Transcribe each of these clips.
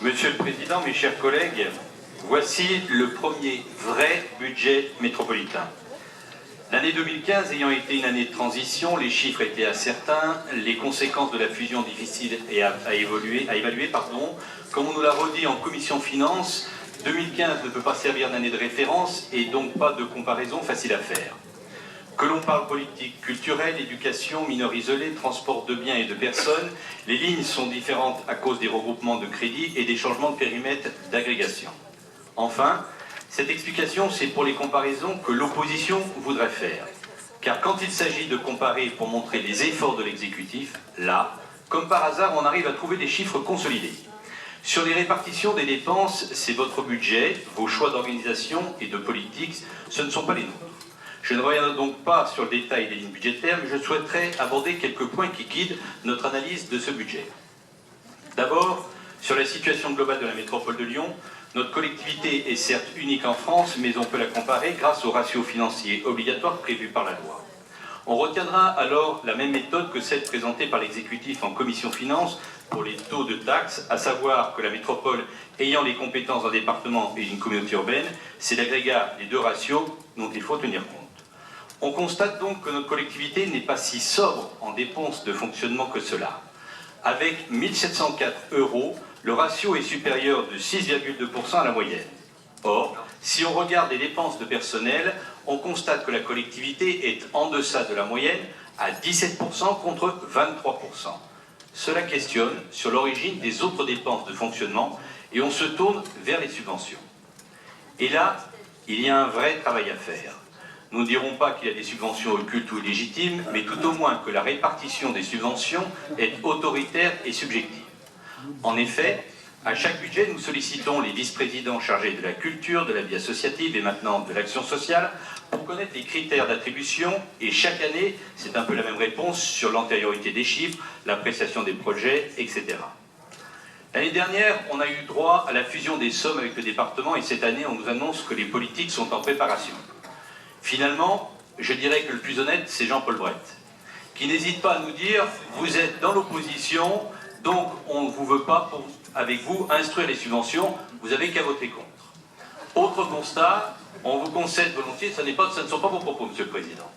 Monsieur le Président, mes chers collègues, voici le premier vrai budget métropolitain. L'année 2015 ayant été une année de transition, les chiffres étaient incertains, les conséquences de la fusion difficiles à évaluer. Comme on nous l'a redit en commission finances, 2015 ne peut pas servir d'année de référence et donc pas de comparaison facile à faire. Que l'on parle politique, culturelle, éducation, mineurs isolés, transport de biens et de personnes, les lignes sont différentes à cause des regroupements de crédits et des changements de périmètre d'agrégation. Enfin, cette explication, c'est pour les comparaisons que l'opposition voudrait faire. Car quand il s'agit de comparer pour montrer les efforts de l'exécutif, là, comme par hasard, on arrive à trouver des chiffres consolidés. Sur les répartitions des dépenses, c'est votre budget, vos choix d'organisation et de politique, ce ne sont pas les nôtres. Je ne reviendrai donc pas sur le détail des lignes budgétaires, mais je souhaiterais aborder quelques points qui guident notre analyse de ce budget. D'abord, sur la situation globale de la métropole de Lyon, notre collectivité est certes unique en France, mais on peut la comparer grâce au ratio financier obligatoire prévu par la loi. On retiendra alors la même méthode que celle présentée par l'exécutif en commission finances pour les taux de taxes, à savoir que la métropole ayant les compétences d'un département et d'une communauté urbaine, c'est l'agrégat des deux ratios dont il faut tenir compte. On constate donc que notre collectivité n'est pas si sobre en dépenses de fonctionnement que cela. Avec 1 704 €, le ratio est supérieur de 6,2% à la moyenne. Or, si on regarde les dépenses de personnel, on constate que la collectivité est en deçà de la moyenne à 17% contre 23%. Cela questionne sur l'origine des autres dépenses de fonctionnement et on se tourne vers les subventions. Et là, il y a un vrai travail à faire. Nous ne dirons pas qu'il y a des subventions occultes ou illégitimes, mais tout au moins que la répartition des subventions est autoritaire et subjective. En effet, à chaque budget, nous sollicitons les vice-présidents chargés de la culture, de la vie associative et maintenant de l'action sociale pour connaître les critères d'attribution et chaque année, c'est un peu la même réponse sur l'antériorité des chiffres, l'appréciation des projets, etc. L'année dernière, on a eu droit à la fusion des sommes avec le département et cette année, on nous annonce que les politiques sont en préparation. Finalement, je dirais que le plus honnête, c'est Jean-Paul Brett, qui n'hésite pas à nous dire « vous êtes dans l'opposition, donc on ne vous veut pas, avec vous, instruire les subventions, vous n'avez qu'à voter contre ». Autre constat, on vous concède volontiers, ce ne sont pas vos propos, Monsieur le Président.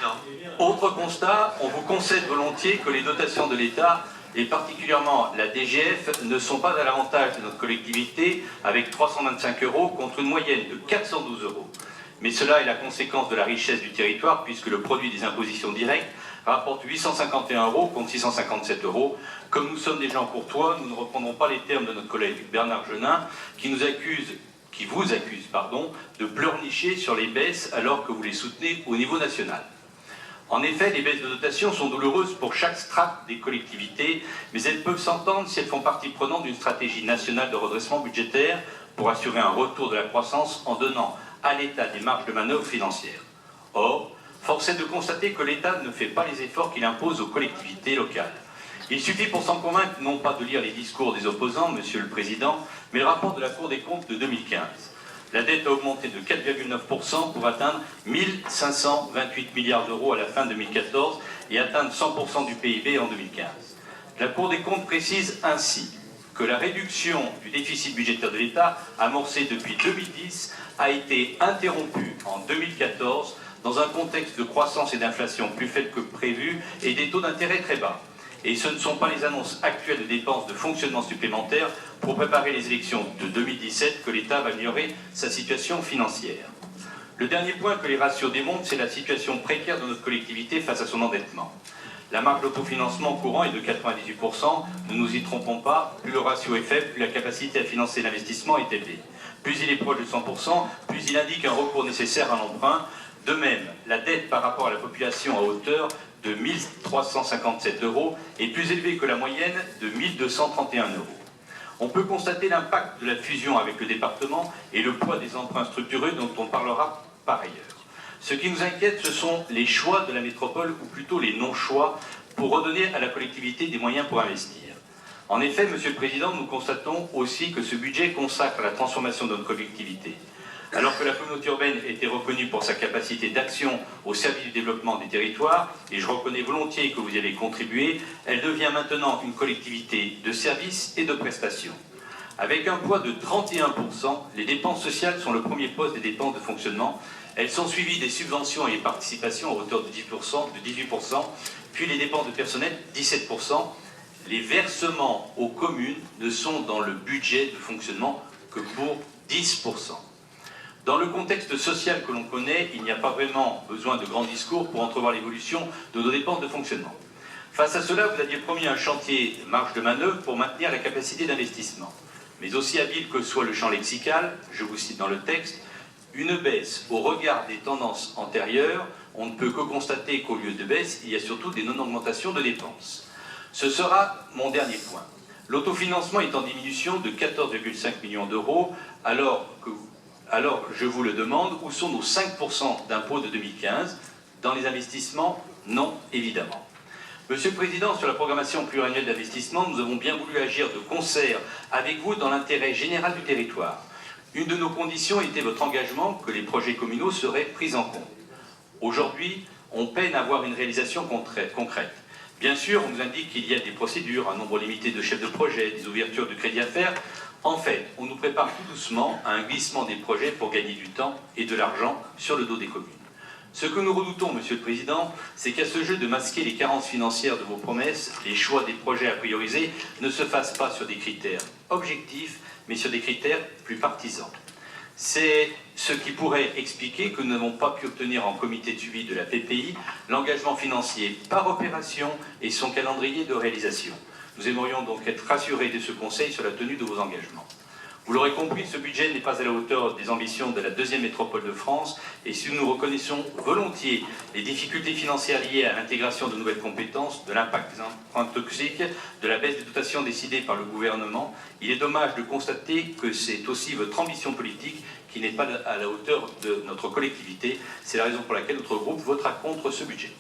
Non. Autre constat, on vous concède volontiers que les dotations de l'État, et particulièrement la DGF, ne sont pas à l'avantage de notre collectivité, avec 325 € contre une moyenne de 412 €. Mais cela est la conséquence de la richesse du territoire, puisque le produit des impositions directes rapporte 851 € contre 657 €. Comme nous sommes des gens courtois, nous ne reprendrons pas les termes de notre collègue Bernard Genin, qui vous accuse de pleurnicher sur les baisses alors que vous les soutenez au niveau national. En effet, les baisses de dotation sont douloureuses pour chaque strate des collectivités, mais elles peuvent s'entendre si elles font partie prenante d'une stratégie nationale de redressement budgétaire pour assurer un retour de la croissance en donnant à l'État des marges de manœuvre financières. Or, force est de constater que l'État ne fait pas les efforts qu'il impose aux collectivités locales. Il suffit pour s'en convaincre non pas de lire les discours des opposants, Monsieur le Président, mais le rapport de la Cour des comptes de 2015. La dette a augmenté de 4,9% pour atteindre 1 528 milliards d'euros à la fin 2014 et atteindre 100% du PIB en 2015. La Cour des comptes précise ainsi que la réduction du déficit budgétaire de l'État, amorcée depuis 2010, a été interrompue en 2014 dans un contexte de croissance et d'inflation plus faible que prévu et des taux d'intérêt très bas. Et ce ne sont pas les annonces actuelles de dépenses de fonctionnement supplémentaires pour préparer les élections de 2017 que l'État va améliorer sa situation financière. Le dernier point que les ratios démontrent, c'est la situation précaire de notre collectivité face à son endettement. La marge d'autofinancement courant est de 98%, ne nous y trompons pas, plus le ratio est faible, plus la capacité à financer l'investissement est élevée. Plus il est proche de 100%, plus il indique un recours nécessaire à l'emprunt. De même, la dette par rapport à la population à hauteur de 1 357 € est plus élevée que la moyenne de 1 231 €. On peut constater l'impact de la fusion avec le département et le poids des emprunts structurés dont on parlera par ailleurs. Ce qui nous inquiète, ce sont les choix de la métropole, ou plutôt les non-choix, pour redonner à la collectivité des moyens pour investir. En effet, Monsieur le Président, nous constatons aussi que ce budget consacre la transformation de notre collectivité. Alors que la communauté urbaine était reconnue pour sa capacité d'action au service du développement des territoires, et je reconnais volontiers que vous y avez contribué, elle devient maintenant une collectivité de services et de prestations. Avec un poids de 31%, les dépenses sociales sont le premier poste des dépenses de fonctionnement. Elles sont suivies des subventions et participations à hauteur de 18%, puis les dépenses de personnel, 17%. Les versements aux communes ne sont dans le budget de fonctionnement que pour 10%. Dans le contexte social que l'on connaît, il n'y a pas vraiment besoin de grands discours pour entrevoir l'évolution de nos dépenses de fonctionnement. Face à cela, vous aviez promis un chantier marge de manœuvre pour maintenir la capacité d'investissement. Mais aussi habile que soit le champ lexical, je vous cite dans le texte, une baisse au regard des tendances antérieures, on ne peut que constater qu'au lieu de baisse, il y a surtout des non-augmentations de dépenses. Ce sera mon dernier point. L'autofinancement est en diminution de 14,5 millions d'euros, alors, je vous le demande, où sont nos 5% d'impôts de 2015? Dans les investissements? Non, évidemment. Monsieur le Président, sur la programmation pluriannuelle d'investissement, nous avons bien voulu agir de concert avec vous dans l'intérêt général du territoire. Une de nos conditions était votre engagement que les projets communaux seraient pris en compte. Aujourd'hui, on peine à avoir une réalisation concrète. Bien sûr, on nous indique qu'il y a des procédures, un nombre limité de chefs de projet, des ouvertures de crédit à faire. En fait, on nous prépare tout doucement à un glissement des projets pour gagner du temps et de l'argent sur le dos des communes. Ce que nous redoutons, Monsieur le Président, c'est qu'à ce jeu de masquer les carences financières de vos promesses, les choix des projets à prioriser ne se fassent pas sur des critères objectifs, mais sur des critères plus partisans. C'est ce qui pourrait expliquer que nous n'avons pas pu obtenir en comité de suivi de la PPI l'engagement financier par opération et son calendrier de réalisation. Nous aimerions donc être rassurés de ce Conseil sur la tenue de vos engagements. Vous l'aurez compris, ce budget n'est pas à la hauteur des ambitions de la deuxième métropole de France, et si nous reconnaissons volontiers les difficultés financières liées à l'intégration de nouvelles compétences, de l'impact des emprunts toxiques, de la baisse des dotations décidées par le gouvernement, il est dommage de constater que c'est aussi votre ambition politique qui n'est pas à la hauteur de notre collectivité. C'est la raison pour laquelle notre groupe votera contre ce budget.